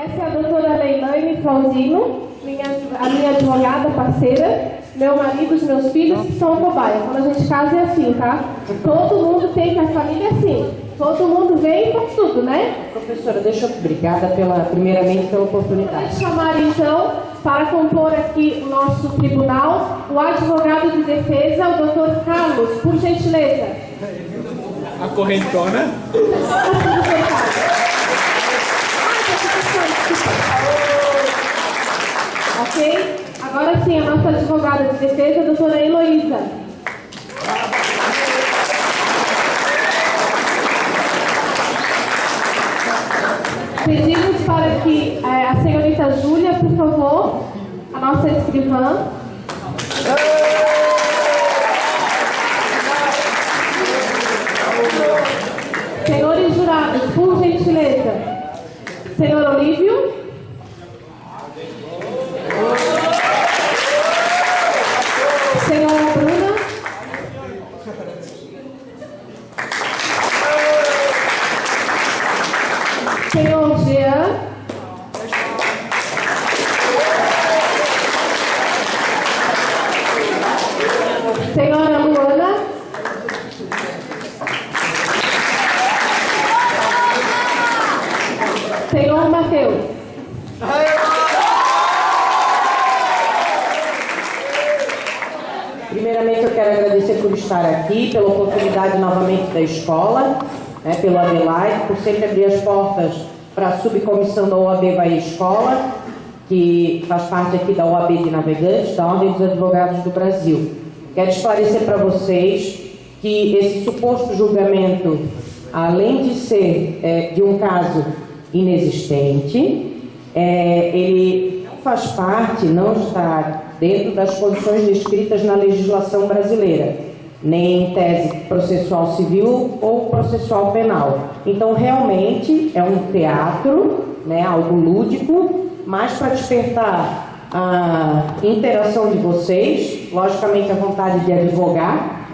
Essa é a doutora Leilane Flauzino, a minha advogada parceira, meu marido, os meus filhos que são cobaia. Quando a gente casa é assim, tá? Todo mundo tem que a família é assim. Todo mundo vem e faz tudo, né? Professora, obrigada primeiramente pela oportunidade. Vou chamar então, para compor aqui o nosso tribunal, o advogado de defesa, o doutor Carlos, por gentileza. A correntona. Ok? Agora sim, a nossa advogada de defesa, a doutora Heloísa. Pedimos para que a senhorita Júlia, por favor, a nossa escrivã. Senhores jurados, por gentileza. Senhor Olívio. Senhora Bruna. Senhor Jean. Senhora Luana. Senhor Mateus. Primeiramente, eu quero agradecer por estar aqui, pela oportunidade novamente da escola, pelo Adelaide, por sempre abrir as portas para a subcomissão da OAB Bahia Escola, que faz parte aqui da OAB de Navegantes, da Ordem dos Advogados do Brasil. Quero esclarecer para vocês que esse suposto julgamento, além de ser de um caso inexistente, ele faz parte, não está dentro das condições descritas na legislação brasileira, nem em tese processual civil ou processual penal. Então, realmente, é um teatro, algo lúdico, mas para despertar a interação de vocês, logicamente a vontade de advogar,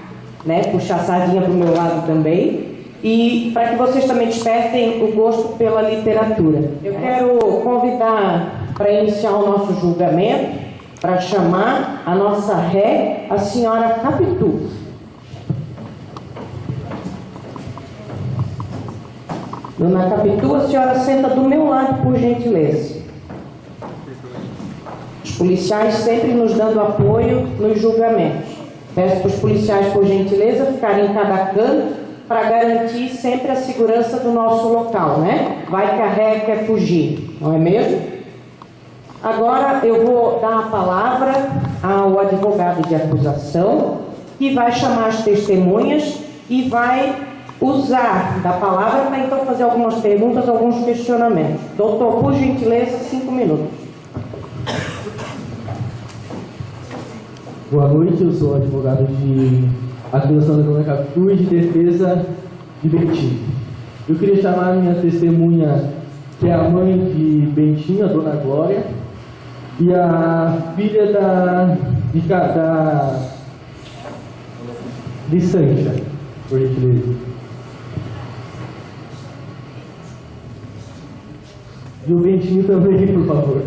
puxar a sardinha para o meu lado também, e para que vocês também despertem o gosto pela literatura. Eu quero convidar para iniciar o nosso julgamento, para chamar a nossa ré, a senhora Capitu. Dona Capitu, a senhora senta do meu lado, por gentileza. Os policiais sempre nos dando apoio nos julgamentos. Peço para os policiais, por gentileza, ficarem em cada canto para garantir sempre a segurança do nosso local, Vai que a ré quer fugir, não é mesmo? Agora eu vou dar a palavra ao advogado de acusação, que vai chamar as testemunhas e vai usar da palavra para então fazer algumas perguntas, alguns questionamentos. Doutor, por gentileza, 5 minutos. Boa noite, eu sou advogado de acusação da Dona Capitu e de defesa de Bentinho. Eu queria chamar a minha testemunha, que é a mãe de Bentinho, a Dona Glória, e a filha de Sancha, por gentileza. E o Bentinho também, por favor.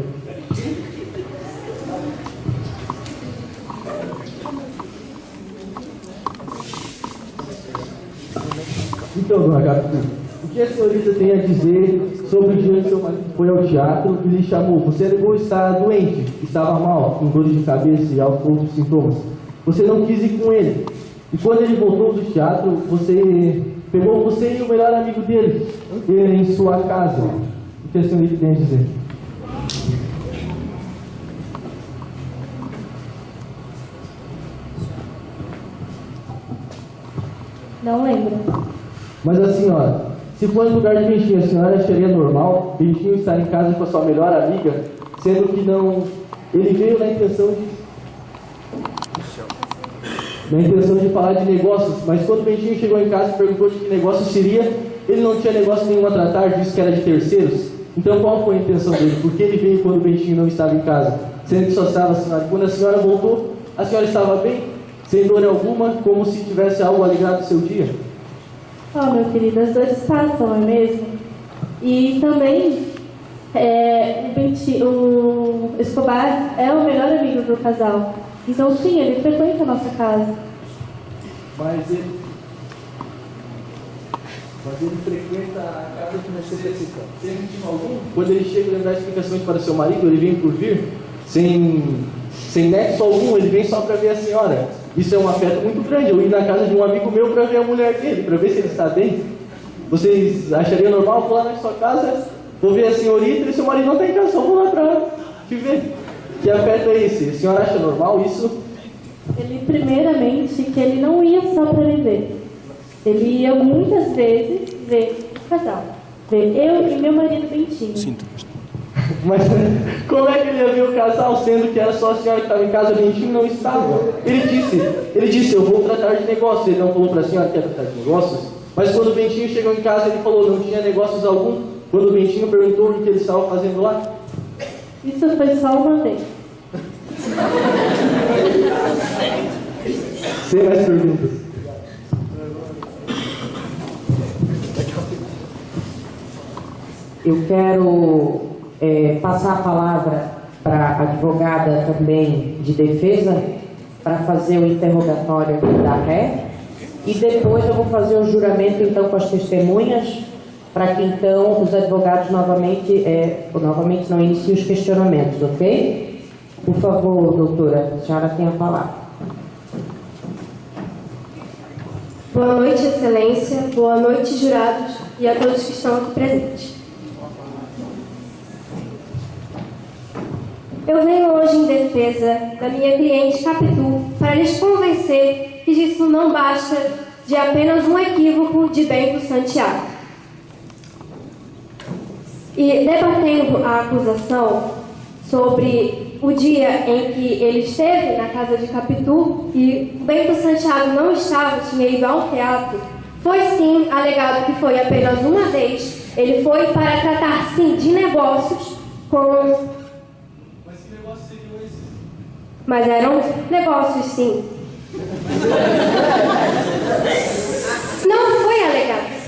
Então, Dona Capitu, o que a senhorita tem a dizer sobre o dia que seu marido foi ao teatro e lhe chamou? Você alegou estar doente, estava mal, com dor de cabeça e outros sintomas. Você não quis ir com ele. E quando ele voltou do teatro, você pegou você e o melhor amigo dele em sua casa. O que a senhorita tem a dizer? Não lembro. Mas a senhora, se for no lugar de Bentinho, a senhora acharia normal Bentinho estar em casa com a sua melhor amiga, sendo que não... Ele veio na intenção de falar de negócios, mas quando Bentinho chegou em casa e perguntou de que negócio seria, ele não tinha negócio nenhum a tratar, disse que era de terceiros. Então qual foi a intenção dele? Por que ele veio quando Bentinho não estava em casa? Sendo que só estava a senhora. Quando a senhora voltou, a senhora estava bem, sem dor alguma, como se tivesse algo alegrado no seu dia? Meu querido, as dores passam, não é mesmo? E também O Escobar é o melhor amigo do casal. Então, sim, ele frequenta a nossa casa. Mas ele frequenta a casa que você necessita. Sem motivo algum? Quando ele chega a dar explicações para seu marido, ele vem por vir, sem nexo algum, ele vem só para ver a senhora. Isso é um afeto muito grande. Eu ir na casa de um amigo meu para ver a mulher dele, para ver se ele está bem. Vocês achariam normal? Vou lá na sua casa, vou ver a senhorita e seu marido não está em casa, só vou lá para te ver. Que afeto é esse? A senhora acha normal isso? Ele, primeiramente, que ele não ia só para me ver. Ele ia muitas vezes ver o casal. Ver eu e meu marido Bentinho. Sinto. Mas como é que ele ia ver o casal, sendo que era só a senhora que estava em casa, o Bentinho não estava? Ele disse, eu vou tratar de negócios. Ele não falou para a senhora que ia tratar de negócios? Mas quando o Bentinho chegou em casa, ele falou, não tinha negócios algum. Quando o Bentinho perguntou o que ele estava fazendo lá. Isso foi só uma vez. Sem mais perguntas. Eu quero passar a palavra para a advogada também de defesa para fazer o interrogatório aqui da ré e depois eu vou fazer o juramento então com as testemunhas para que então os advogados novamente não iniciem os questionamentos, ok? Por favor, doutora, a senhora tem a palavra. Boa noite, Excelência. Boa noite, jurados e a todos que estão aqui presentes. Eu venho hoje em defesa da minha cliente Capitu para lhes convencer que isso não basta de apenas um equívoco de Bento Santiago. E debatendo a acusação sobre o dia em que ele esteve na casa de Capitu e Bento Santiago não estava, tinha ido ao teatro, foi sim alegado que foi apenas uma vez. Ele foi para tratar sim de negócios com... Mas que negócios seriam esses? Mas eram negócios sim. Não foi alegado.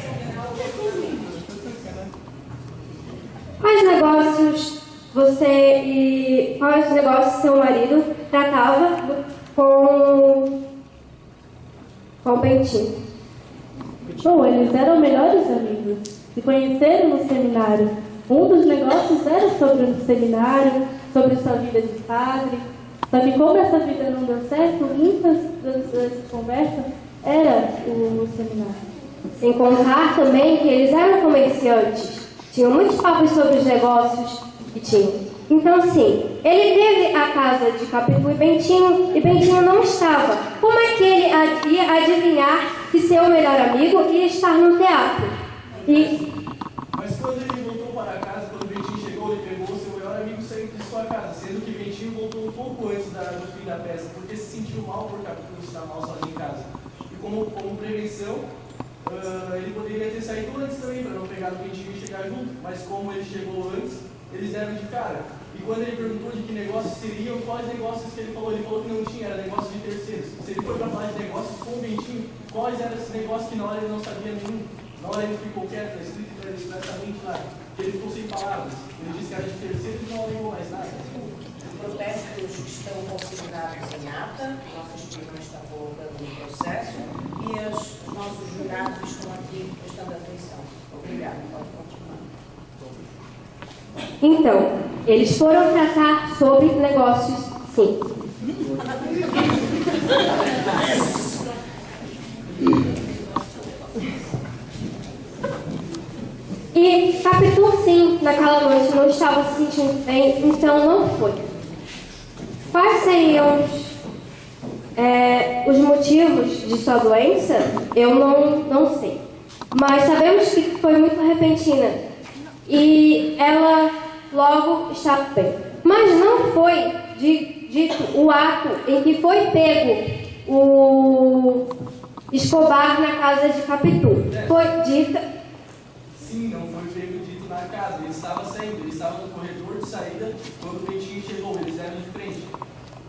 Quais negócios quais negócios seu marido tratava com o Bentinho? Bom, eles eram melhores amigos. Se conheceram no seminário. Um dos negócios era sobre o seminário, sobre sua vida de padre. Só que como essa vida não deu certo, muitas das conversas era o seminário. Sem contar também que eles eram comerciantes. Tinham muitos papos sobre os negócios que tinham. Então, sim, ele teve a casa de Capitu e Bentinho não estava. Como é que ele ia adivinhar que seu melhor amigo ia estar no teatro? Mas quando ele voltou para casa, quando o Bentinho chegou, ele pegou o seu melhor amigo e saiu de sua casa, sendo que Bentinho voltou um pouco antes do fim da peça, porque se sentiu mal por Capitu estar mal sozinho em casa. E como prevenção, ele poderia ter saído antes também, para não pegar o Bentinho e chegar junto, mas como ele chegou antes, eles deram de cara. E quando ele perguntou de que negócios seriam, quais negócios que ele falou que não tinha, era negócios de terceiros. Se ele foi para falar de negócios com o Bentinho, quais eram esses negócios que na hora ele não sabia nenhum? Na hora ele ficou quieto, está escrito para ele expressamente lá, que ele ficou sem palavras. Ele disse que era de terceiros e não lembrou mais nada. Os protestos estão considerados em ata, nossa escrivã está colocando no processo e os nossos jurados estão aqui prestando atenção. Obrigada, pode continuar. Então, eles foram tratar sobre negócios, sim. E Capitu, sim, naquela noite não estava se sentindo bem, então não foi. Quais seriam os motivos de sua doença? Eu não sei. Mas sabemos que foi muito repentina. E ela logo está bem. Mas não foi dito o ato em que foi pego o Escobar na casa de Capitu. Foi dita... Sim, não foi dito na casa. Ele estava saindo, ele estava no corredor de saída quando o Bentinho chegou, eles eram de frente.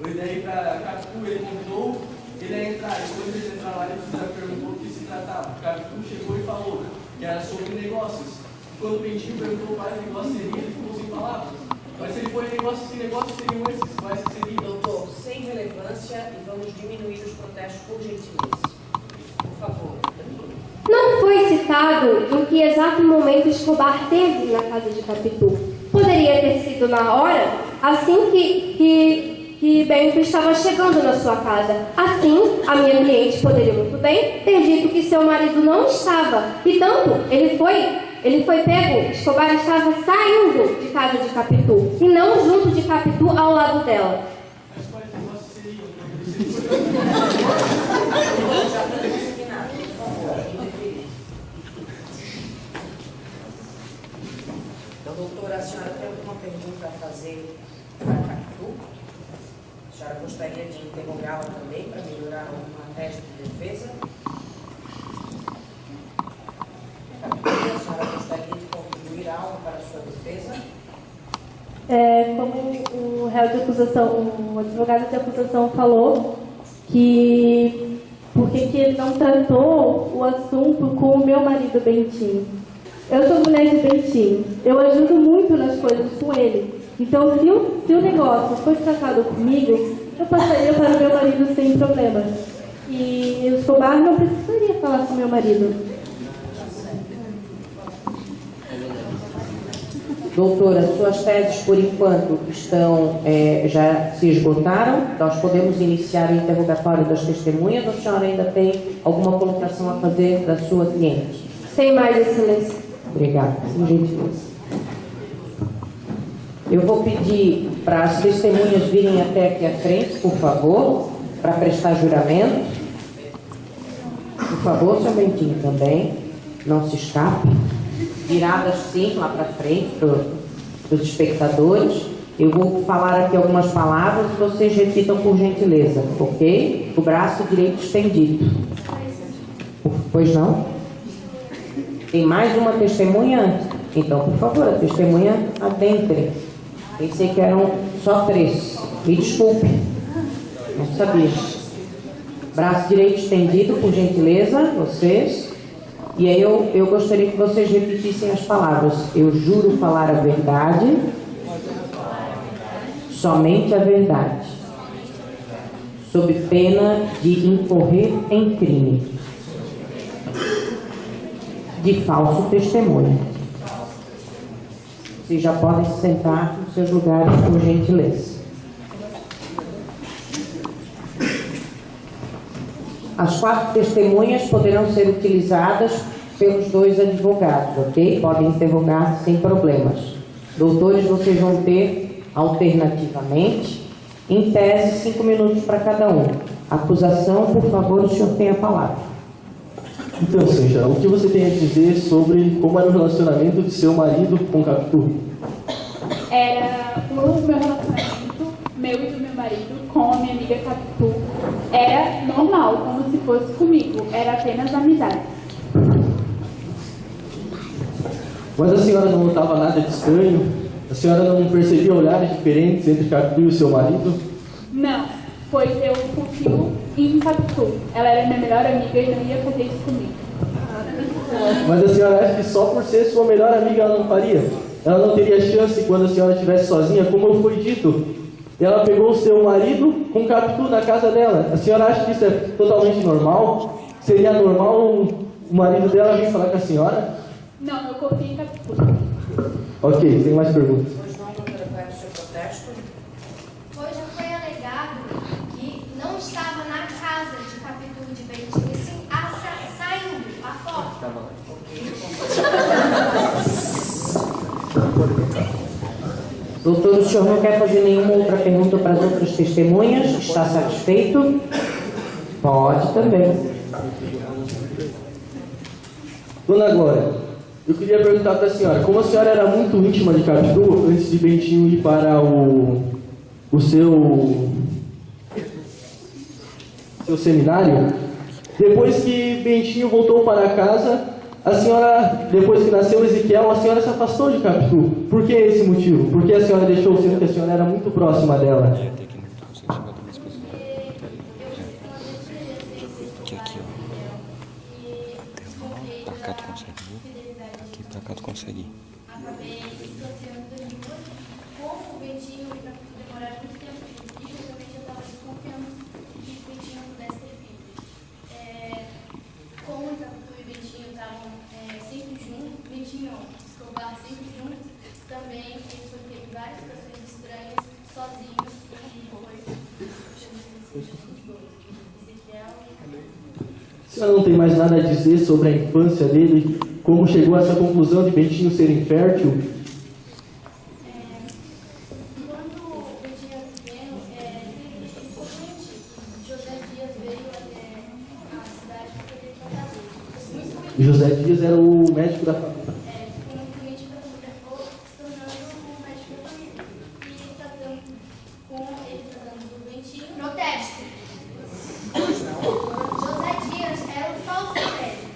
E daí para Capitu, ele convidou ele a entrar. E quando eles entraram lá, ele perguntou o que se tratava. Capitu chegou e falou que era sobre negócios. quando o Bentinho perguntou qual negócio seria, ele ficou sem palavras. Mas se ele for negócio, que negócios seriam esses? Quais seriam? Doutor, sem relevância e vamos diminuir os protestos por gentileza. Por favor. Não foi citado em que exato momento Escobar teve na casa de Capitu. Poderia ter sido na hora, assim que Bento estava chegando na sua casa. Assim, a minha cliente poderia muito bem ter dito que seu marido não estava. E tanto, ele foi pego, Escobar estava saindo de casa de Capitu, e não junto de Capitu ao lado dela. Mas quais negócios seriam? Então, doutora, a senhora tem alguma pergunta a fazer para a Capitu? A senhora gostaria de interrogá-la também para melhorar alguma tese de defesa? Capitu, a senhora gostaria de contribuir algo para a sua defesa? Como o réu de acusação, o advogado de acusação falou que porque que ele não tratou o assunto com o meu marido Bentinho. Eu sou mulher de Bentinho, eu ajudo muito nas coisas com ele. Então, se o negócio fosse tratado comigo, eu passaria para o meu marido sem problemas. E o Escobar não precisaria falar com o meu marido. Doutora, suas teses, por enquanto, já se esgotaram. Nós podemos iniciar o interrogatório das testemunhas ou a senhora ainda tem alguma colocação a fazer da sua cliente? Sem mais, excelência. Obrigada. Por gentileza. Eu vou pedir para as testemunhas virem até aqui à frente, por favor, para prestar juramento. Por favor, seu Bentinho também. Não se escape. Viradas sim lá para frente para os espectadores. Eu vou falar aqui algumas palavras e vocês repitam por gentileza, ok? O braço direito estendido. Pois não? Tem mais uma testemunha? Então, por favor, a testemunha adentre. Pensei que eram só 3. Me desculpe. Não sabia. Braço direito estendido, por gentileza, vocês. E aí eu gostaria que vocês repetissem as palavras. Eu juro falar a verdade, somente a verdade, sob pena de incorrer em crime de falso testemunho. Vocês já podem se sentar nos seus lugares, por gentileza. As 4 testemunhas poderão ser utilizadas pelos 2 advogados, ok? Podem interrogar sem problemas. Doutores, vocês vão ter, alternativamente, em tese, 5 minutos para cada um. Acusação, por favor, o senhor tem a palavra. Então, Senja, o que você tem a dizer sobre como era o relacionamento de seu marido com Capitu? Era o meu relacionamento, meu e do meu marido, com a minha amiga Capitu. Era normal, como se fosse comigo. Era apenas amizade. Mas a senhora não notava nada de estranho? A senhora não percebia olhares diferentes entre Capitu e o seu marido? Não, pois eu confio em Capitu. Ela era minha melhor amiga e não ia fazer isso comigo. Mas a senhora acha que só por ser sua melhor amiga ela não faria? Ela não teria chance quando a senhora estivesse sozinha, como foi dito? Ela pegou o seu marido com Capitu na casa dela. A senhora acha que isso é totalmente normal? Seria normal o marido dela vir falar com a senhora? Não, eu confio em Capitu. Ok, tem mais perguntas. Pois não, doutora, qual é o seu protesto? Hoje foi alegado que não estava na casa de Capitu de Bentinho, e sim saindo a porta. Doutor, o senhor não quer fazer nenhuma outra pergunta para as outras testemunhas? Está satisfeito? Pode também. Dona Glória, eu queria perguntar para a senhora, como a senhora era muito íntima de Capitu, antes de Bentinho ir para o seu seminário, depois que Bentinho voltou para casa, a senhora, depois que nasceu Ezequiel, a senhora se afastou de Capitu. Por que esse motivo? Por que a senhora deixou, sendo que a senhora era muito próxima dela? Acabei distanciando das duas. Como o Bentinho e o Capitu demoraram muito tempo de ter filhos, realmente eu estava desconfiando que o Bentinho pudesse ter filhos. Como o Capitu e o Bentinho estavam sempre juntos, Bentinho e Escobar sempre juntos, também ele teve várias situações estranhas, sozinhos, e foi dos dois. Ezequiel e A senhora não tem mais nada a dizer sobre a infância dele? Como chegou a essa conclusão de Bentinho ser infértil? Quando o Bentinho era pequeno, ele ficou doente. José Dias veio até a cidade para poder tratar dele. José Dias era o médico da família. Ficou muito doente para tudo, acabou se tornando o médico da família. E tratando do Bentinho. Protesto. José Dias era um falso médico.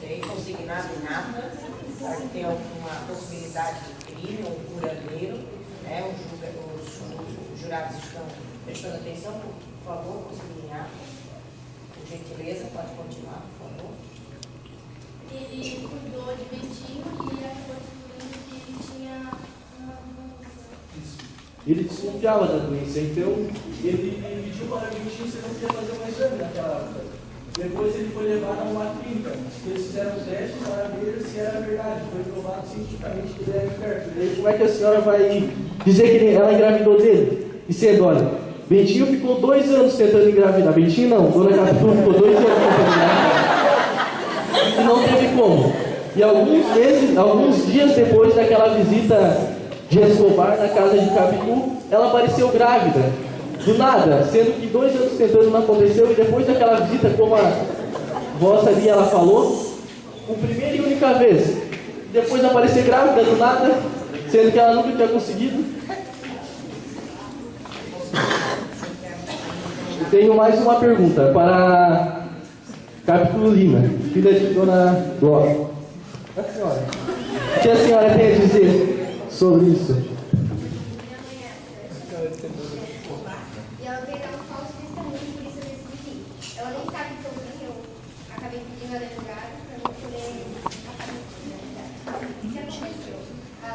Tem consignado nada para que tenha alguma possibilidade de crime, um curandeiro, né? Os jurados estão prestando atenção, por favor, consignar. Por gentileza, pode continuar, por favor. Ele cuidou de Bentinho e acabou descobrindo que ele tinha uma doença. Ele desconfiava da doença, então ele pediu para Bentinho se não queria fazer um exame naquela época. Depois ele foi levado a uma clínica. Eles fizeram os testes para ver se era verdade. Foi provado cientificamente que ele era infértil. E aí, como é que a senhora vai dizer que ela engravidou dele? E sendo, olha, Bentinho ficou 2 anos tentando engravidar. Bentinho não, Dona Capitu ficou 2 anos tentando engravidar. E não teve como. E alguns dias depois daquela visita de Escobar na casa de Capitu, ela apareceu grávida. Do nada, sendo que 2 anos tentando não aconteceu, e depois daquela visita, como a vossa ali ela falou, por primeira e única vez, depois aparecer grávida do nada, sendo que ela nunca tinha conseguido. Tenho mais uma pergunta para Capitulina, filha de Dona Glória. A senhora, o que a senhora tem a dizer sobre isso? E ela veio dar um falso testemunho, por isso eu decidi. Ela nem sabe que eu acabei pedindo a advogada para não poder aparecer, na verdade. O que aconteceu? A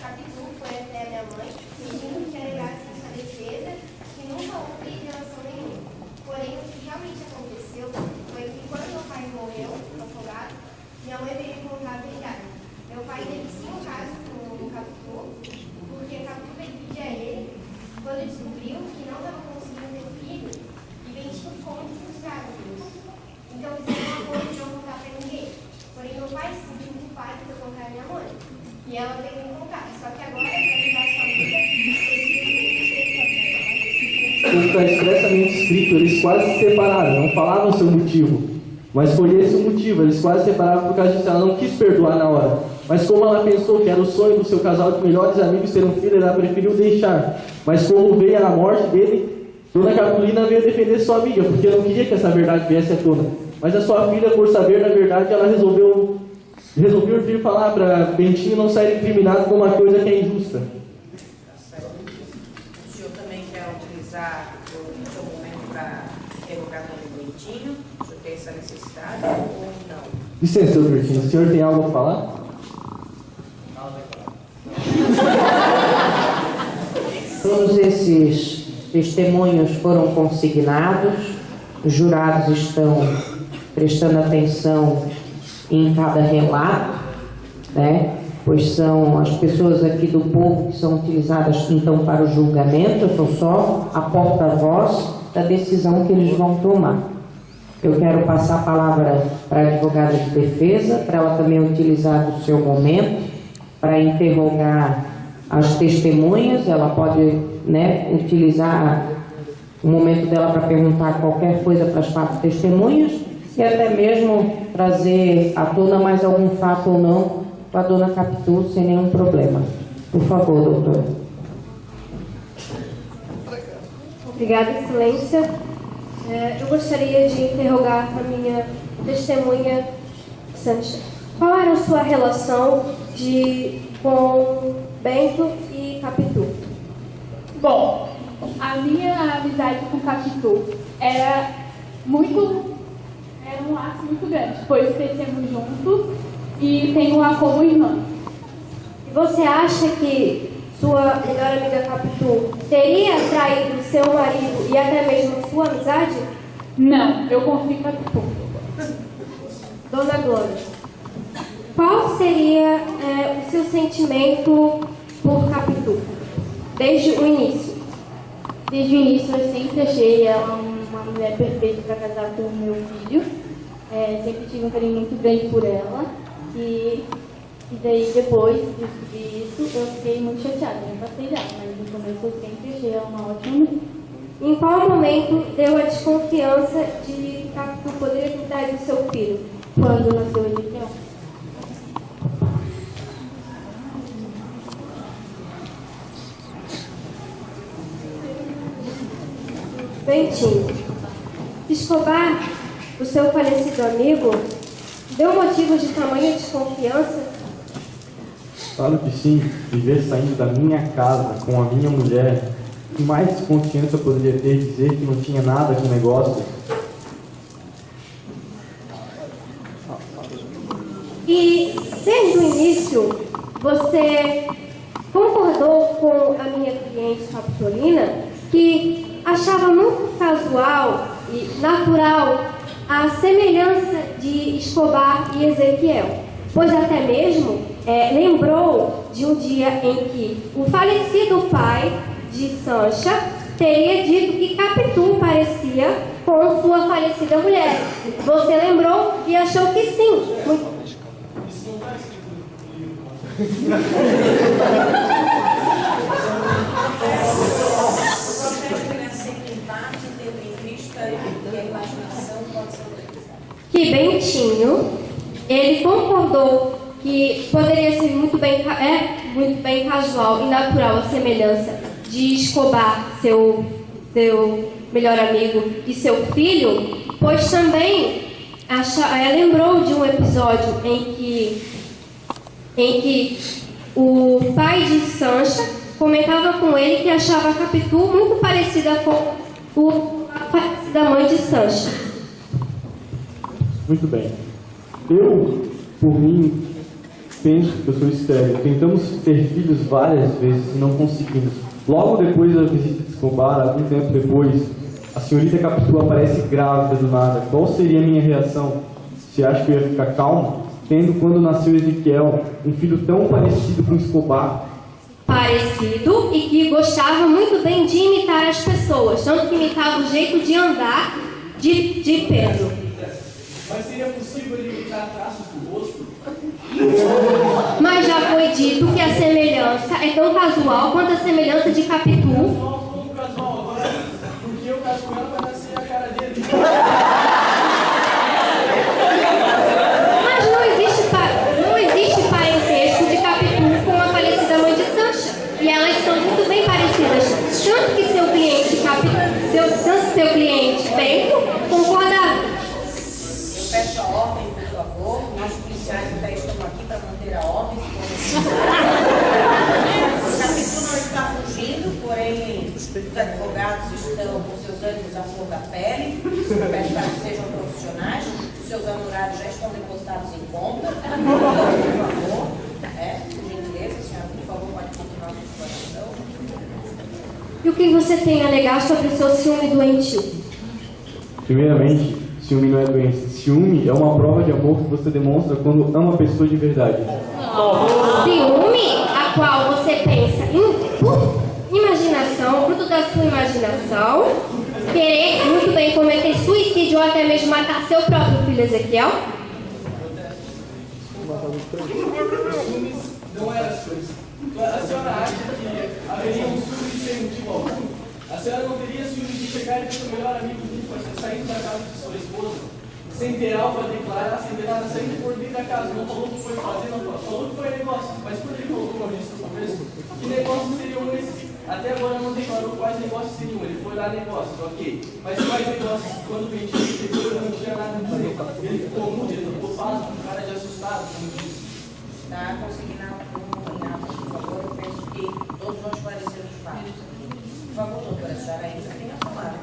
Capitu foi até a minha mãe, pedindo que alegasse a defesa, que nunca houve relação nenhuma. Porém, o que realmente aconteceu foi que quando meu pai morreu, afogado, minha mãe veio me contar a verdade. Meu pai teve sim um caso com o Capitu, porque a Capitu veio pedir a ele, quando ele descobriu que não estava conseguindo ter filho, e Bentinho ficou muito frustrado com isso. Então fizeram um acordo de não contar para ninguém. Porém, meu pai se sentiu culpado de eu contar a minha mãe. E ela veio me contar. Só que agora, para ajudar a sua amiga, Como está expressamente escrito, eles quase se separaram, não falavam o seu motivo. Mas foi esse o motivo, eles quase se separaram por causa disso. Ela não quis perdoar na hora. Mas como ela pensou que era o sonho do seu casal de melhores amigos ter um filho, ela preferiu deixar. Mas como veio a morte dele, Dona Capitulina veio defender sua amiga, porque não queria que essa verdade viesse à tona. Mas a sua filha, por saber da verdade, ela resolveu vir falar para Bentinho não sair incriminado com uma coisa que é injusta. O senhor também quer utilizar o seu momento para interrogar o Bentinho? O senhor tem essa necessidade ou não? Licença, seu Bertinho, o senhor tem algo a falar? Todos esses testemunhos foram consignados, os jurados estão prestando atenção em cada relato, né? Pois são as pessoas aqui do povo que são utilizadas então para o julgamento. Eu sou só a porta-voz da decisão que eles vão tomar. Eu quero passar a palavra para a advogada de defesa, para ela também utilizar o seu momento para interrogar as testemunhas. Ela pode, né, utilizar o momento dela para perguntar qualquer coisa para as 4 testemunhas e até mesmo trazer à tona mais algum fato ou não para a Dona Capitu sem nenhum problema. Por favor, doutora. Obrigada, Excelência. Eu gostaria de interrogar a minha testemunha Sanches. Qual era a sua relação com Bento e Capitu? Bom, a minha amizade com Capitu era um laço muito grande, pois crescemos juntos e tenho lá como irmã. E você acha que sua melhor amiga Capitu teria traído seu marido e até mesmo sua amizade? Não, eu confio em Capitu. Dona Glória, qual seria o seu sentimento por Capitu, desde o início? Desde o início eu sempre achei ela uma mulher perfeita para casar com o meu filho. Sempre tive um carinho muito grande por ela. E daí depois de descobrir isso, eu fiquei muito chateada, eu passei dela, mas no começo eu sempre achei ela uma ótima mulher. Em qual momento deu a desconfiança de que Capitu poderia ter traído seu filho? Quando nasceu Ezequiel. Bentinho, Escobar, o seu falecido amigo, deu motivo de tamanha desconfiança? Claro que sim. Viver saindo da minha casa com a minha mulher, que mais desconfiança eu poderia ter de dizer que não tinha nada com o negócio? E, desde o início, você concordou com a minha cliente Capitolina que achava muito casual e natural a semelhança de Escobar e Ezequiel, pois até mesmo lembrou de um dia em que o falecido pai de Sancha teria dito que Capitu parecia com sua falecida mulher. Você lembrou e achou que sim. Que Bentinho, ele concordou que poderia ser muito bem casual e natural a semelhança de Escobar, seu melhor amigo, e seu filho, pois também lembrou de um episódio em que o pai de Sancha comentava com ele que achava a Capitu muito parecida com a falecida mãe de Sancha. Muito bem. Eu, por mim, penso que eu sou estéril. Tentamos ter filhos várias vezes e não conseguimos. Logo depois da visita de Escobar, algum tempo depois, a senhorita Capitu aparece grávida do nada. Qual seria a minha reação? Você acha que eu ia ficar calmo? Tendo quando nasceu Ezequiel, um filho tão parecido com Escobar. Parecido e que gostava muito bem de imitar as pessoas, tanto que imitava o jeito de andar de Pedro. Mas seria possível ele imitar traços do rosto? Mas já foi dito que a semelhança é tão casual quanto a semelhança de Capitu. Não casual agora, porque eu caso com ela vai nascer a cara dele. Mas não existe parentesco de Capitu com a falecida mãe de Sancha. E elas são muito bem parecidas. Tanto que seu cliente Bento concordava. Peço a ordem, por favor. Nós policiais até estamos aqui para manter a ordem. O Capitu não está fugindo, porém os advogados estão com seus ânimos à flor da pele. Peço para que sejam profissionais. Os seus honorários já estão depositados em conta. Por favor. Por gentileza, senhora, por favor, pode continuar a sua explanação. E o que você tem a alegar sobre o seu ciúme doentio? Primeiramente, ciúme não é doença. Ciúme é uma prova de amor que você demonstra quando ama a pessoa de verdade. Ciúme, a qual você pensa em imaginação, fruto da sua imaginação, querer muito bem cometer suicídio ou até mesmo matar seu próprio filho Ezequiel? Não era ciúmes. A senhora acha que haveria um ciúme sem motivo algum? A senhora não teria ciúme de chegar e ver seu melhor amigo saindo da casa de sua esposa, sem ter algo a declarar, sem ter nada, saindo por dentro da casa, não falou o que foi fazer, não falou que foi negócio, mas por que colocou como eu disse no começo? Que negócios seriam esses? Até agora não declarou quais negócios seriam, ele foi lá negócios, ok, mas quais negócios? Quando o Bentinho chegou, ele não tinha nada a dizer, ele ficou mudo, ele ficou pasmo, com cara de assustado, como disse. Está conseguindo por favor, eu penso que todos nós parecemos fatos. Por favor, doutora, a senhora ainda tem a palavra.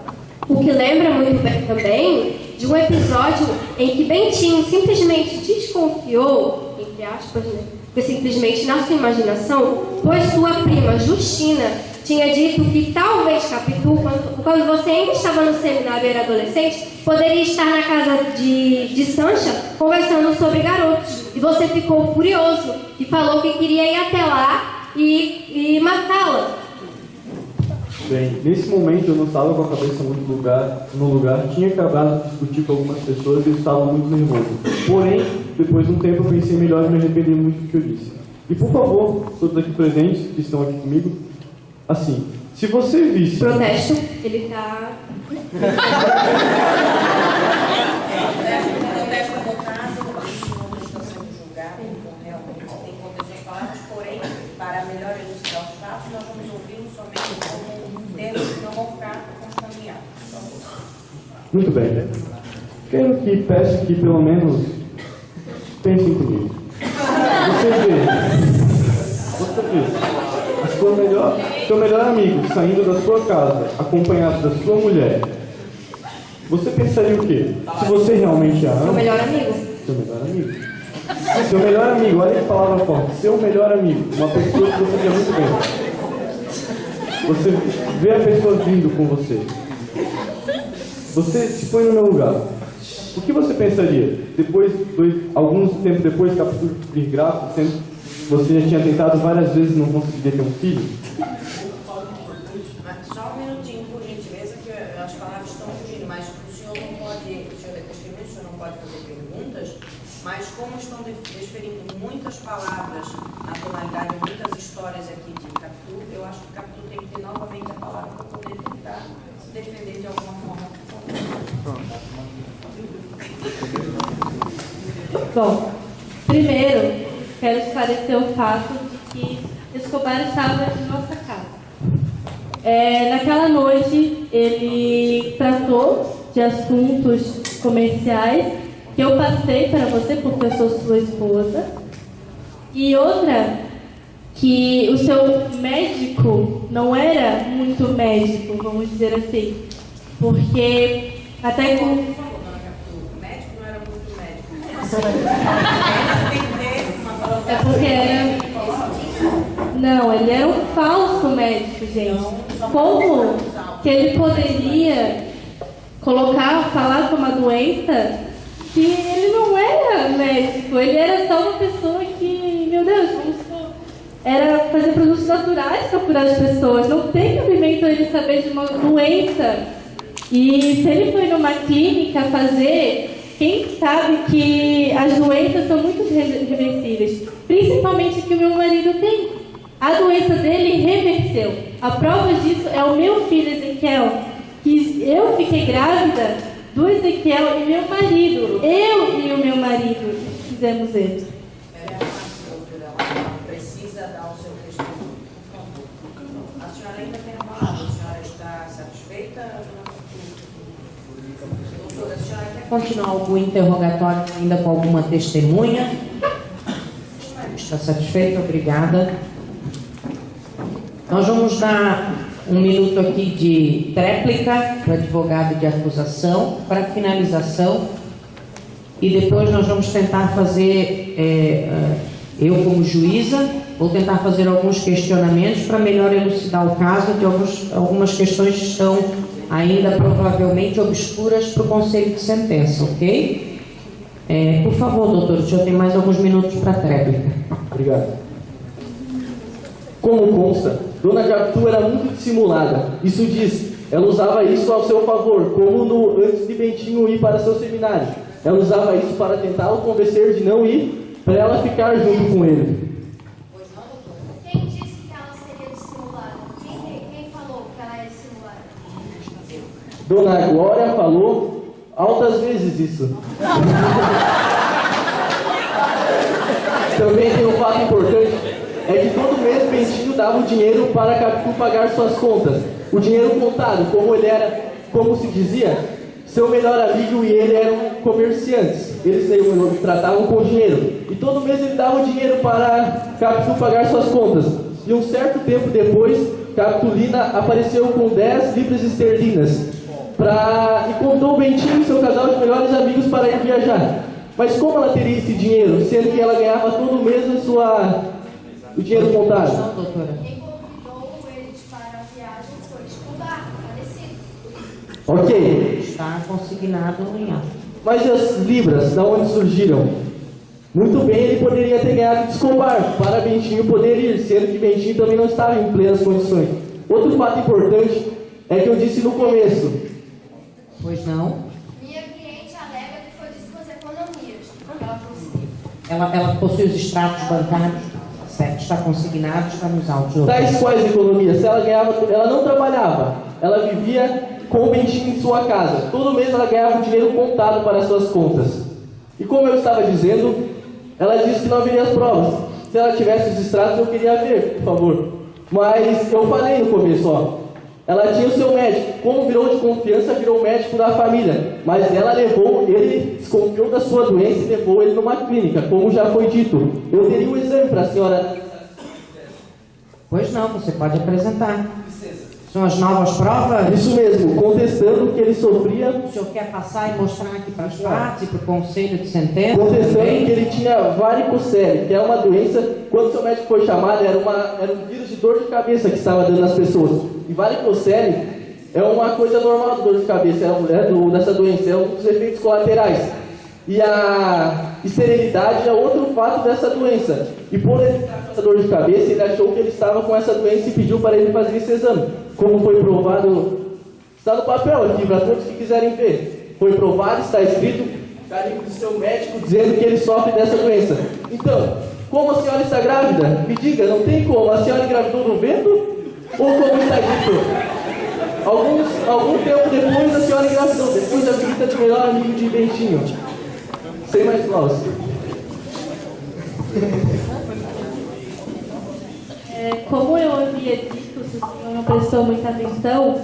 O que lembra muito bem também de um episódio em que Bentinho simplesmente desconfiou confiou, entre aspas, né? Foi simplesmente na sua imaginação, pois sua prima Justina tinha dito que talvez Capitu, quando você ainda estava no seminário e era adolescente, poderia estar na casa de Sancha conversando sobre garotos. E você ficou furioso e falou que queria ir até lá e matá-la. Bem, nesse momento eu não estava com a cabeça muito no lugar, tinha acabado de discutir com algumas pessoas e eu estava muito nervoso. Porém, depois de um tempo eu pensei melhor e me arrependi muito do que eu disse. E por favor, todos aqui presentes que estão aqui comigo, assim, se você visse... Protesto, ele está... Protesto votado, isso não está sendo julgado, então realmente tem que conter suas palavras, porém, para melhor elucidar os fatos, nós vamos ouvi-lo somente como termos que não vão ficar contaminados. Muito bem. Quero que peço que pelo menos pensem comigo. Você vê, seu melhor amigo saindo da sua casa, acompanhado da sua mulher. Você pensaria o quê? Se você realmente a ama... Seu melhor amigo. Seu melhor amigo. Seu melhor amigo, olha que palavra forte. Seu melhor amigo, uma pessoa que você quer muito bem. Você vê a pessoa vindo com você. Você se põe no meu lugar. O que você pensaria? Alguns tempo depois, Capitu de grávida, sendo você já tinha tentado várias vezes e não conseguia ter um filho? Só um minutinho, por gentileza, que as palavras estão fugindo, mas o senhor é testemunho, o senhor não pode fazer perguntas, mas como estão desferindo muitas palavras na tonalidade de muitas histórias aqui de Capitu, eu acho que Capitu tem que ter novamente a palavra para poder tentar se defender de alguma forma. Bom, primeiro, quero esclarecer o fato de que Escobar estava em nossa casa. Naquela noite, ele tratou de assuntos comerciais que eu passei para você, porque eu sou sua esposa. E outra, que o seu médico não era muito médico, vamos dizer assim. Porque até com... O médico não era muito médico. É porque era... Não, ele era um falso médico, gente. Como que ele poderia falar com uma doença que ele não era médico? Ele era só uma pessoa que, meu Deus, era fazer produtos naturais para curar as pessoas. Não tem cabimento ele saber de uma doença. E se ele foi numa clínica fazer, quem sabe que as doenças são muito reversíveis, principalmente que o meu marido tem. A doença dele reverteu. A prova disso é o meu filho Ezequiel, que eu fiquei grávida do Ezequiel e meu marido. Eu e o meu marido fizemos isso. Ela precisa dar o seu testemunho, por favor. A senhora ainda tem a palavra. A senhora está satisfeita? Doutora, a senhora quer continuar algum interrogatório ainda com alguma testemunha? Está satisfeita? Obrigada. Nós vamos dar um minuto aqui de tréplica para o advogado de acusação, para finalização, e depois nós vamos tentar fazer, eu como juíza, vou tentar fazer alguns questionamentos para melhor elucidar o caso de algumas questões que estão ainda provavelmente obscuras para o conselho de sentença, ok? Por favor, doutor, o senhor tem mais alguns minutos para a tréplica. Obrigado. Como consta, Dona Capitu era muito dissimulada. Isso diz, ela usava isso ao seu favor, como antes de Bentinho ir para seu seminário. Ela usava isso para tentar o convencer de não ir, para ela ficar junto com ele. Quem disse que ela seria dissimulada? Quem falou que ela é dissimulada? Dona Glória falou altas vezes isso. Também tem um fato importante, é que todo mês Bentinho dava o dinheiro para Capitu pagar suas contas. O dinheiro contado, como ele era, como se dizia, seu melhor amigo e ele eram comerciantes. Eles tratavam com dinheiro. E todo mês ele dava o dinheiro para Capitu pagar suas contas. E um certo tempo depois, Capitulina apareceu com 10 libras esterlinas e contou o Bentinho e seu casal de melhores amigos para ir viajar. Mas como ela teria esse dinheiro, sendo que ela ganhava todo mês o dinheiro contado? Não, doutora. Quem convidou eles para a viagem foi estudar, falecido. Ok. Está consignado em ato. Mas as libras, da onde surgiram? Muito bem, ele poderia ter ganhado de Escobar, para Bentinho poder ir, sendo que Bentinho também não estava em plenas condições. Outro fato importante é que eu disse no começo. Pois não? Minha cliente alega que foi de suas economias que ela conseguiu. Ela possui os extratos bancários, certo? Está consignado, está nos autos. doutora. Tais quais economias? Se ela ganhava, ela não trabalhava, ela vivia com o Bentinho em sua casa. Todo mês ela ganhava um dinheiro contado para suas contas. E como eu estava dizendo, ela disse que não haveria as provas. Se ela tivesse os extratos, eu queria ver, por favor. Mas eu falei no começo, ó. Ela tinha o seu médico. Como virou de confiança, virou médico da família. Mas ela levou, ele desconfiou da sua doença e levou ele numa clínica, como já foi dito. Eu teria um exame para a senhora. Pois não, você pode apresentar. São as novas provas? Isso mesmo, contestando que ele sofria, O senhor quer passar e mostrar aqui para as partes e para o conselho de sentença? contestando que ele tinha varicocele, que é uma doença, quando seu médico foi chamado, era um vírus de dor de cabeça que estava dando nas pessoas. E varicocele é uma coisa normal de dor de cabeça, dessa doença, é um dos efeitos colaterais. E a esterilidade é outro fato dessa doença. E por ele estar com essa dor de cabeça, ele achou que ele estava com essa doença e pediu para ele fazer esse exame. Como foi provado, está no papel aqui para todos que quiserem ver. Foi provado, está escrito, carimbo do seu médico dizendo que ele sofre dessa doença. Então, como a senhora está grávida? Me diga, não tem como? A senhora engravidou no vento? Ou como está dito? Algum tempo depois a senhora engravidou, depois da visita de melhor amigo de Bentinho. Sem mais pausas. Como eu havia dito, se o senhor não prestou muita atenção,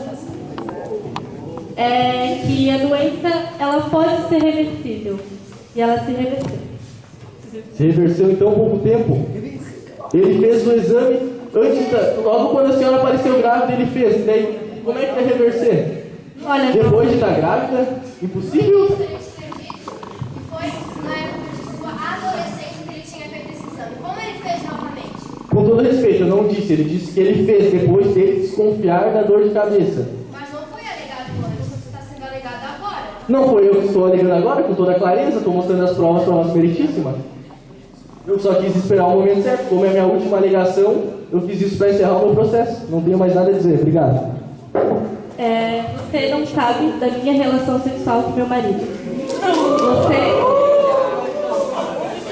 é que a doença ela pode ser reversível. E ela se reverteu. Se reverseu em tão pouco tempo. Ele fez o exame logo quando a senhora apareceu grávida, ele fez. Daí, como é que vai reverter? Olha, Depois de estar grávida? Impossível? Gostaria de ter dito que foi na época de sua adolescência que ele tinha feito esse exame. Como ele fez novamente? Com todo respeito, eu não disse. Ele disse que ele fez depois dele desconfiar da dor de cabeça. Mas não foi alegado antes, está sendo alegado agora. Não foi eu que estou alegando agora, com toda a clareza, estou mostrando as provas meritíssimas. Eu só quis esperar o momento certo. Como é a minha última alegação, eu fiz isso para encerrar o meu processo. Não tenho mais nada a dizer. Obrigado. Você não sabe da minha relação sexual com meu marido.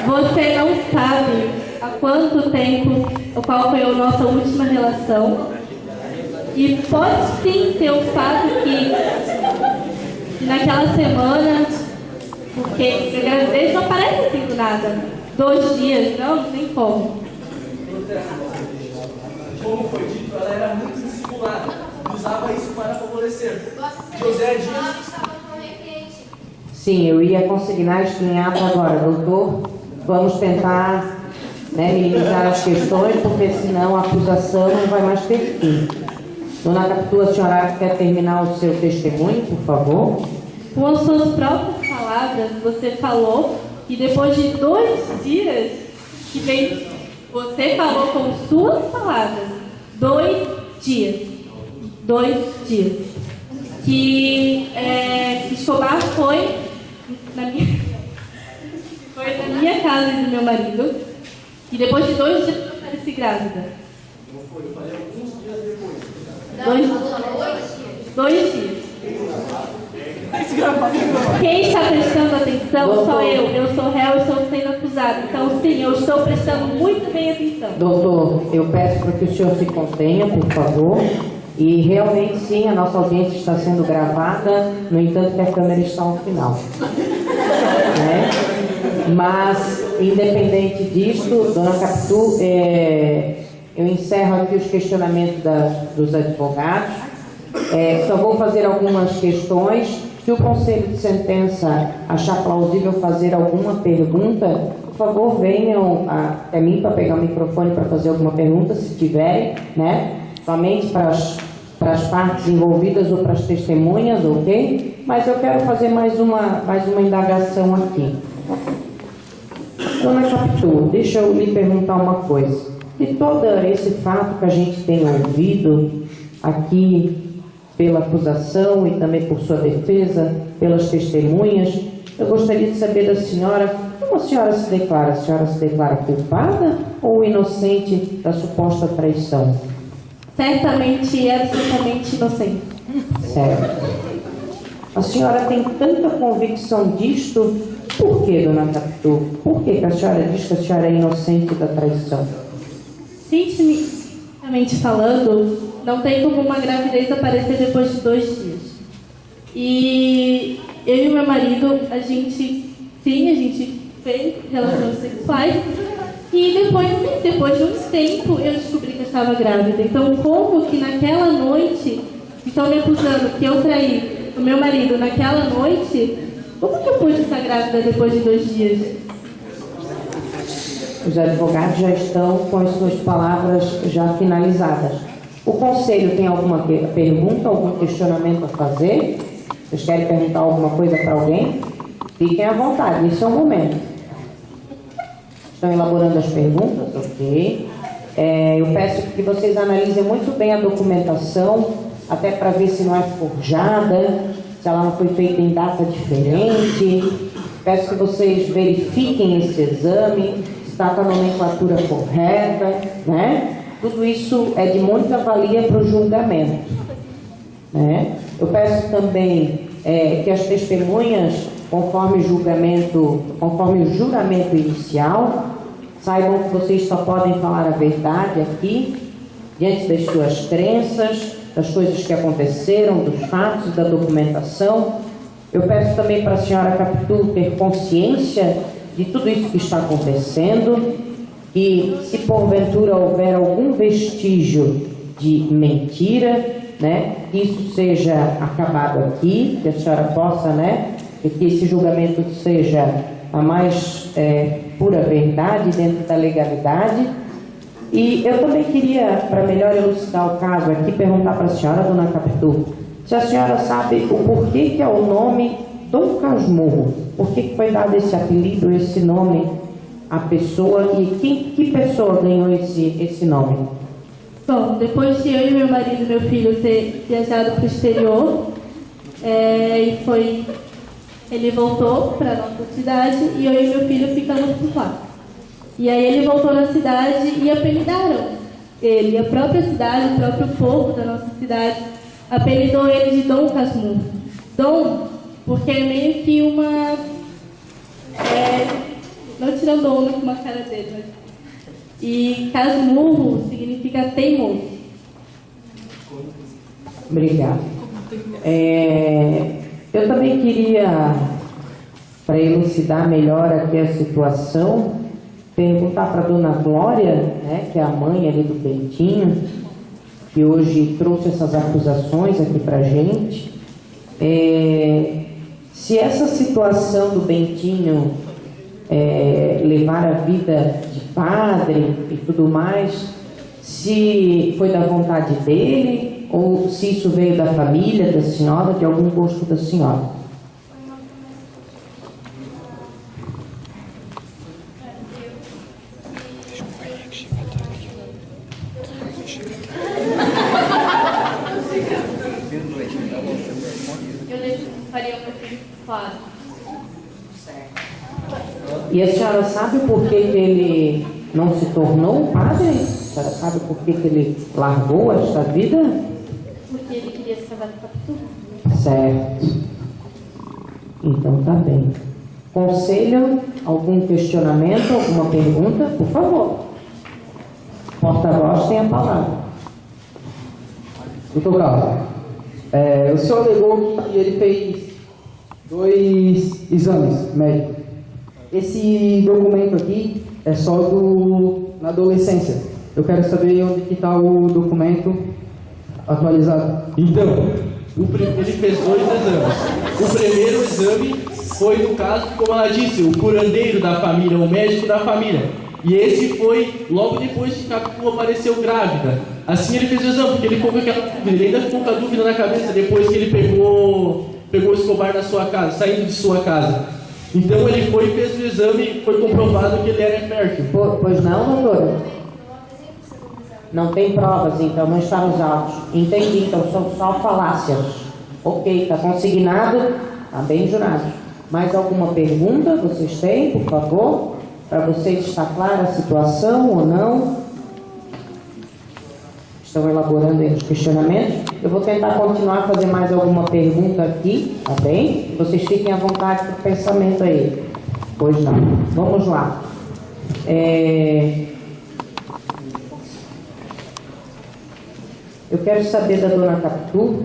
Você não sabe há quanto tempo, qual foi a nossa última relação. E pode sim ser o fato que naquela semana, porque a gravidez não aparece assim do nada. 2 dias, não tem como. Como foi dito, ela era muito dissimulada. Usava isso para favorecer. José Ela diz... estava com a minha cliente. Sim, eu ia consignar isto em ato agora, doutor. Vamos tentar minimizar as questões, porque senão a acusação não vai mais ter fim. Dona Capitu, a senhora quer terminar o seu testemunho, por favor? Com as suas próprias palavras, você falou que depois de 2 dias que vem, você falou com suas palavras, 2 dias. 2 dias. Que Escobar foi na minha casa e do meu marido. E depois de 2 dias eu apareci grávida. Não foi, eu falei alguns dias depois. 2 dias. Quem está prestando atenção sou eu. Eu sou réu e estou sendo acusado. Então, sim, eu estou prestando muito bem atenção. Doutor, eu peço para que o senhor se contenha, por favor. E realmente, sim, a nossa audiência está sendo gravada. No entanto, que a câmera está ao final. Mas, independente disto, Dona Capitu, eu encerro aqui os questionamentos dos advogados. Só vou fazer algumas questões. Se o Conselho de Sentença achar plausível fazer alguma pergunta, por favor, venham até mim para pegar o microfone para fazer alguma pergunta, se tiverem, somente para as partes envolvidas ou para as testemunhas, ok? Mas eu quero fazer mais uma indagação aqui. Dona Capitu, deixa eu lhe perguntar uma coisa. De todo esse fato que a gente tem ouvido aqui pela acusação e também por sua defesa, pelas testemunhas, eu gostaria de saber da senhora, como a senhora se declara? A senhora se declara culpada ou inocente da suposta traição? Certamente e absolutamente inocente. Certo. A senhora tem tanta convicção disto, por que, Dona Capitu? Por que a senhora diz que a senhora é inocente da traição? Cientificamente falando, não tem como uma gravidez aparecer depois de 2 dias. E eu e meu marido, a gente fez relações sexuais e depois de um tempo eu descobri que eu estava grávida. Então, como que naquela noite estão me acusando que eu traí o meu marido naquela noite, como que eu pude estar grávida depois de 2 dias? Os advogados já estão com as suas palavras já finalizadas. O conselho tem alguma pergunta, algum questionamento a fazer? Vocês querem perguntar alguma coisa para alguém? Fiquem à vontade, esse é o momento. Estão elaborando as perguntas? Ok. Eu peço que vocês analisem muito bem a documentação, até para ver se não é forjada, se ela não foi feita em data diferente. Peço que vocês verifiquem esse exame, se está com a nomenclatura correta, né? Tudo isso é de muita valia para o julgamento, né? Eu peço também que as testemunhas, conforme o juramento inicial, saibam que vocês só podem falar a verdade aqui, diante das suas crenças, das coisas que aconteceram, dos fatos, da documentação. Eu peço também para a senhora Capitu ter consciência de tudo isso que está acontecendo e, se porventura houver algum vestígio de mentira, né, que isso seja acabado aqui, que a senhora possa, né, e que esse julgamento seja a mais pura verdade dentro da legalidade. E eu também queria, para melhor elucidar o caso aqui, perguntar para a senhora, Dona Capitu, se a senhora sabe o porquê que é o nome Dom Casmurro, por que foi dado esse apelido, esse nome à pessoa e que pessoa ganhou esse nome? Bom, depois de eu e meu marido e meu filho ter viajado para o exterior, ele voltou para a nossa cidade e eu e meu filho ficamos por lá. E aí ele voltou na cidade e apelidaram ele, a própria cidade, o próprio povo da nossa cidade, apelidou ele de Dom Casmurro. Dom, porque é meio que uma... não tirando onda com uma cara dele, mas... E Casmurro significa teimoso. Obrigada. Eu também queria, para elucidar melhor aqui a situação, perguntar para a Dona Glória, né, que é a mãe ali do Bentinho, que hoje trouxe essas acusações aqui para a gente, se essa situação do Bentinho levar a vida de padre e tudo mais, se foi da vontade dele ou se isso veio da família da senhora, de algum gosto da senhora. Faria meu filho claro. E a senhora sabe por que ele não se tornou padre? A senhora sabe por que ele largou esta vida? Porque ele queria se casar com a Capitu. Certo. Então tá bem. Conselho, algum questionamento, alguma pergunta? Por favor. Porta-voz tem a palavra. Doutor Carlos, o senhor alegou que ele fez 2 exames médicos. Esse documento aqui é só na adolescência. Eu quero saber onde que está o documento atualizado. Então, ele fez 2 exames. O primeiro exame foi, no caso, como ela disse, o curandeiro da família, o médico da família. E esse foi logo depois que Capitu apareceu grávida. Assim ele fez o exame, porque ele ficou com aquela dúvida, ele ainda ficou com a dúvida na cabeça depois que ele pegou o Escobar da sua casa, saindo de sua casa. Então ele foi e fez o exame e foi comprovado que ele era infértil. Pois não, doutora? Não tem provas, então não está nos autos. Entendi, então são só falácias. Ok, está consignado, está bem jurado. Mais alguma pergunta vocês têm, por favor? Para vocês está clara a situação ou não? Estão elaborando aí os questionamentos. Eu vou tentar continuar a fazer mais alguma pergunta aqui, tá bem? Vocês fiquem à vontade para o pensamento aí. Pois não. Vamos lá. Eu quero saber da dona Capitu.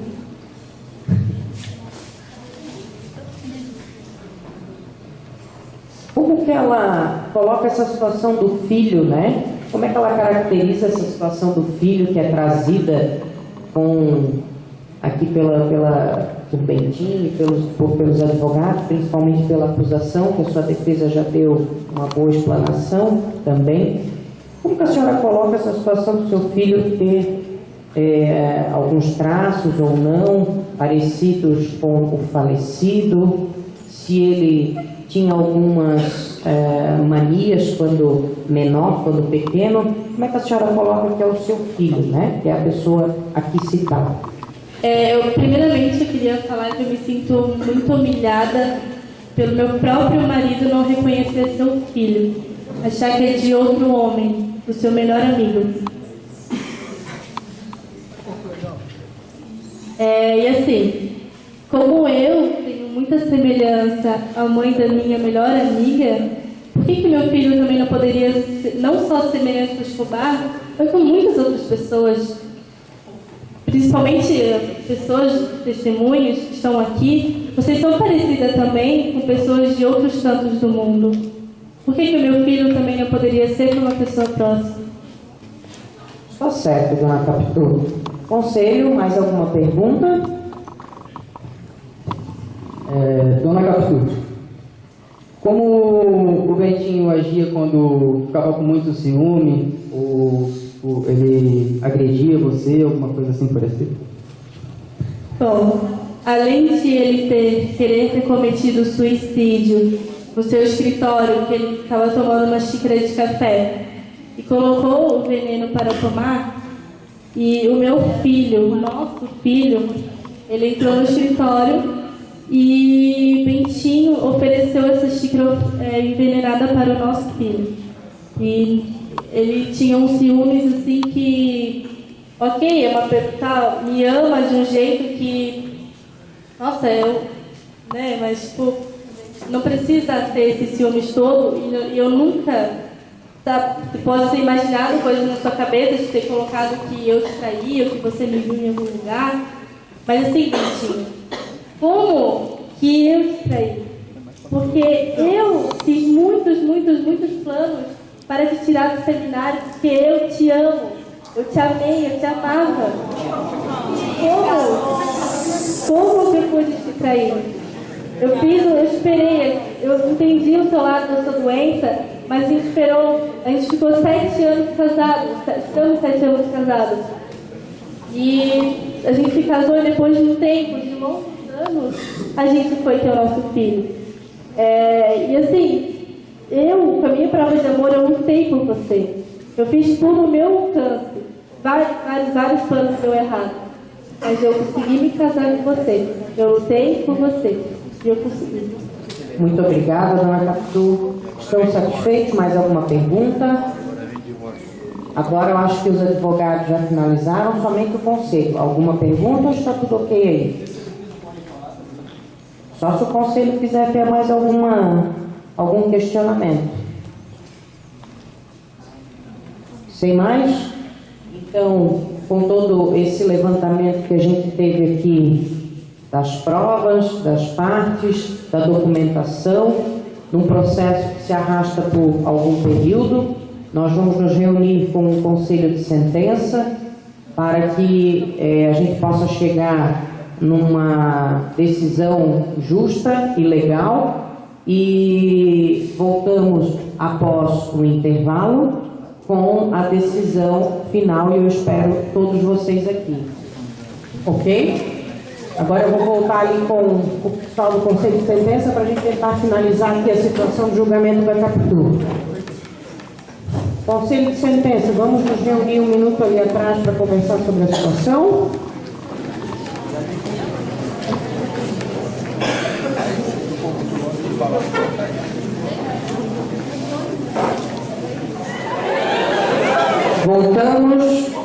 Como que ela coloca essa situação do filho, né? Como é que ela caracteriza essa situação do filho que é trazida aqui por Bentinho e pelos advogados, principalmente pela acusação, que a sua defesa já deu uma boa explanação também. Como que a senhora coloca essa situação do seu filho ter alguns traços ou não parecidos com o falecido, se ele tinha algumas manias quando menor, quando pequeno? Como é que a senhora coloca que é o seu filho, né? Que é a pessoa aqui citada? Primeiramente, eu queria falar que eu me sinto muito humilhada pelo meu próprio marido não reconhecer seu filho, achar que é de outro homem, do seu melhor amigo. E assim, como eu tenho muita semelhança à mãe da minha melhor amiga, por que meu filho também não poderia ser, não só semelhante ao Escobar, mas com muitas outras pessoas, principalmente pessoas, testemunhas que estão aqui, vocês são parecidas também com pessoas de outros cantos do mundo. Por que o meu filho também não poderia ser com uma pessoa próxima? Está certo, dona Capitu. Conselho, mais alguma pergunta? Dona Capitu, como o Bentinho agia quando ficava com muito ciúme, ou ele agredia você, alguma coisa assim parecida? Bom, além de ele querer ter cometido suicídio no seu escritório, que ele estava tomando uma xícara de café e colocou o veneno para tomar, e o meu filho, o nosso filho, ele entrou no escritório e Bentinho ofereceu essa xícara envenenada para o nosso filho. E ele tinha uns ciúmes assim que, ok, é uma pessoa, me ama de um jeito que, nossa, mas tipo, não precisa ter esses ciúmes todo, e eu nunca... Pode ser imaginado coisas na sua cabeça de ter colocado que eu te traí ou que você me viu em algum lugar. Mas é o seguinte, como que eu te traí? Porque eu fiz muitos planos para te tirar do seminário, porque eu te amo, eu te amei, eu te amava. Como que eu pude te trair? Eu esperei, eu entendi o seu lado da sua doença, mas a gente ficou 7 anos casados, estamos 7 anos casados. E a gente se casou e depois de um tempo, de longos anos, a gente foi ter o nosso filho. E assim, com a minha prova de amor, eu lutei por você. Eu fiz tudo no meu alcance. Vários planos deu errado. Mas eu consegui me casar com você. Eu lutei por você. E eu consegui. Muito obrigada, dona Capitu. Estão satisfeitos? Mais alguma pergunta? Agora eu acho que os advogados já finalizaram, somente o conselho. Alguma pergunta ou está tudo ok aí? Só se o conselho quiser ter mais algum questionamento. Sem mais? Então, com todo esse levantamento que a gente teve aqui das provas, das partes, da documentação, num processo que se arrasta por algum período, nós vamos nos reunir com o Conselho de Sentença para que a gente possa chegar numa decisão justa e legal, e voltamos após o intervalo com a decisão final, e eu espero todos vocês aqui. Ok? Agora eu vou voltar ali com o pessoal do Conselho de Sentença para a gente tentar finalizar aqui a situação de julgamento da Capitu. Conselho de Sentença, vamos nos reunir um minuto ali atrás para conversar sobre a situação. Voltamos.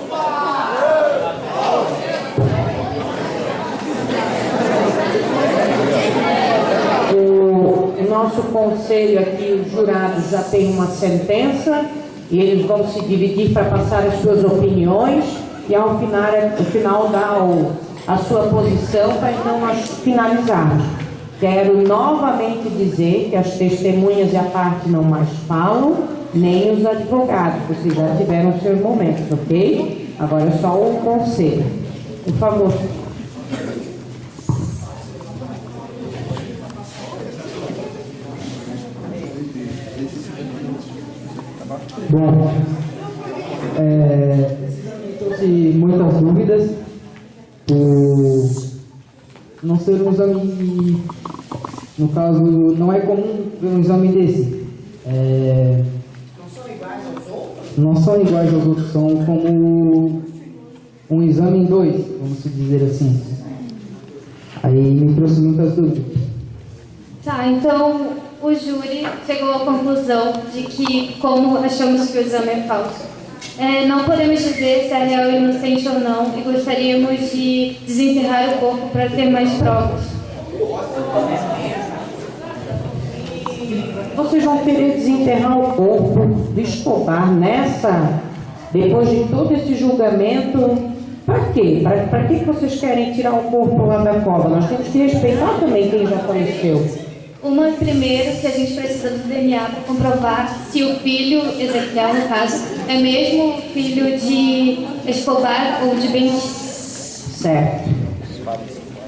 O nosso conselho aqui, os jurados já tem uma sentença e eles vão se dividir para passar as suas opiniões e ao final dar a sua posição para então nós finalizarmos. Quero novamente dizer que as testemunhas e a parte não mais falam, nem os advogados, vocês já tiveram seus momentos, ok? Agora é só o conselho. Por favor. Bom, trouxe muitas dúvidas por não ser um exame, no caso, não é comum ver um exame desse. Não são iguais aos outros, são como um exame em dois, vamos dizer assim. Aí me trouxe muitas dúvidas. Tá, então o júri chegou à conclusão de que, como achamos que o exame é falso, não podemos dizer se é real ou inocente ou não e gostaríamos de desenterrar o corpo para ter mais provas. Vocês vão querer desenterrar o corpo de Escobar depois de todo esse julgamento, para quê? Para que vocês querem tirar o corpo lá da cova? Nós temos que respeitar também quem já faleceu. Uma, primeiro, que a gente precisa do DNA para comprovar se o filho, Ezequiel no caso, é mesmo filho de Escobar ou de Benítez. Certo.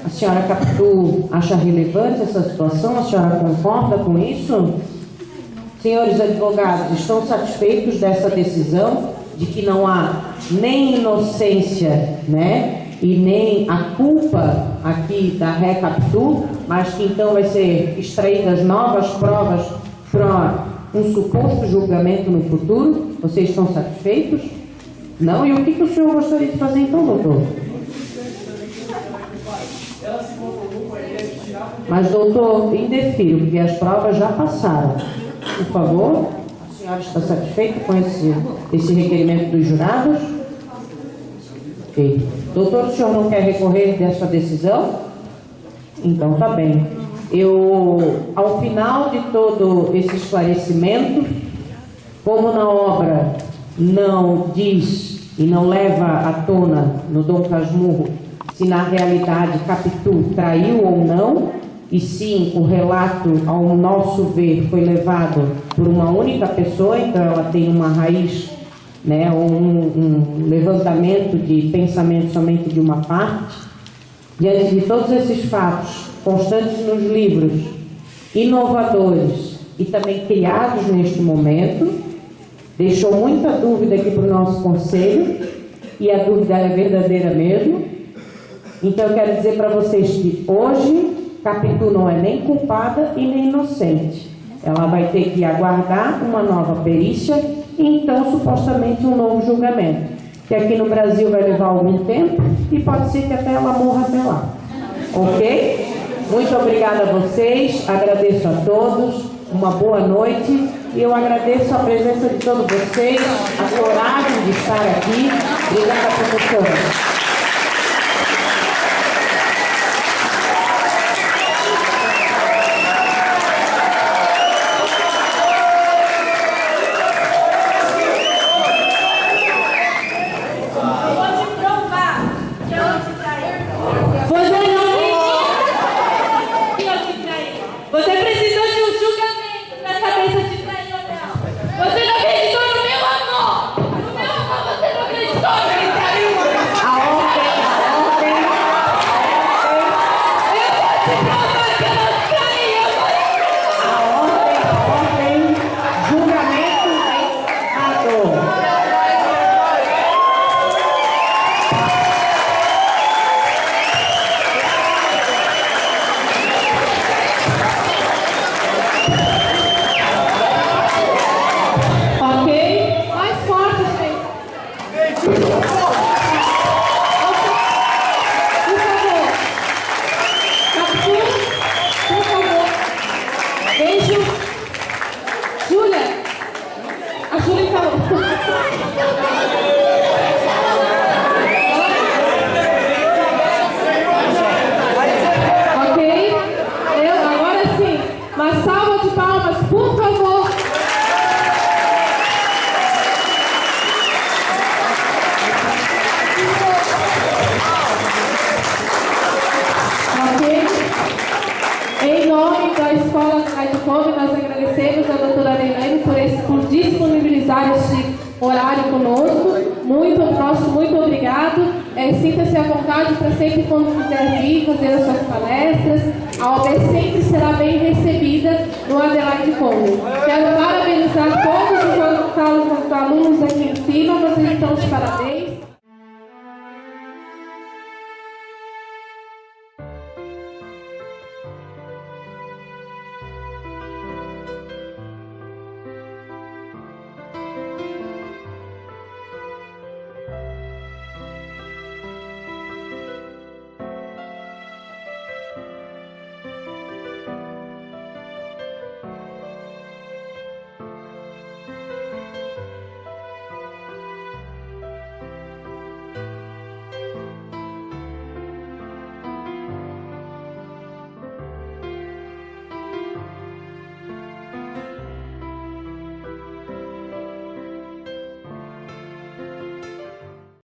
A senhora Capitu acha relevante essa situação? A senhora concorda com isso? Senhores advogados, estão satisfeitos dessa decisão de que não há nem inocência, né? E nem a culpa aqui da Ré Capitu, mas que então vai ser extraídas novas provas para um suposto julgamento no futuro? Vocês estão satisfeitos? Não? E o que o senhor gostaria de fazer então, doutor? Mas, doutor, indefiro, porque as provas já passaram. Por favor, a senhora está satisfeita com esse requerimento dos jurados? Ok. Doutor, o senhor não quer recorrer dessa decisão? Então, tá bem. Ao final de todo esse esclarecimento, como na obra não diz e não leva à tona no Dom Casmurro se na realidade Capitu traiu ou não, e sim o relato, ao nosso ver, foi levado por uma única pessoa, então ela tem uma raiz, né, um levantamento de pensamento somente de uma parte. Diante de todos esses fatos constantes nos livros, inovadores e também criados neste momento, deixou muita dúvida aqui para o nosso conselho, e a dúvida é verdadeira mesmo. Então eu quero dizer para vocês que hoje Capitu não é nem culpada e nem inocente. Ela vai ter que aguardar uma nova perícia e então supostamente um novo julgamento, que aqui no Brasil vai levar algum tempo e pode ser que até ela morra até lá. Ok? Muito obrigada a vocês, agradeço a todos, uma boa noite, e eu agradeço a presença de todos vocês, a coragem de estar aqui. Obrigada, professora. A disponibilizar este horário conosco. Muito obrigado. Sinta-se à vontade para sempre, quando quiser vir fazer as suas palestras. A OAB sempre será bem recebida no Adelaide Conde. Quero parabenizar todos os voluntários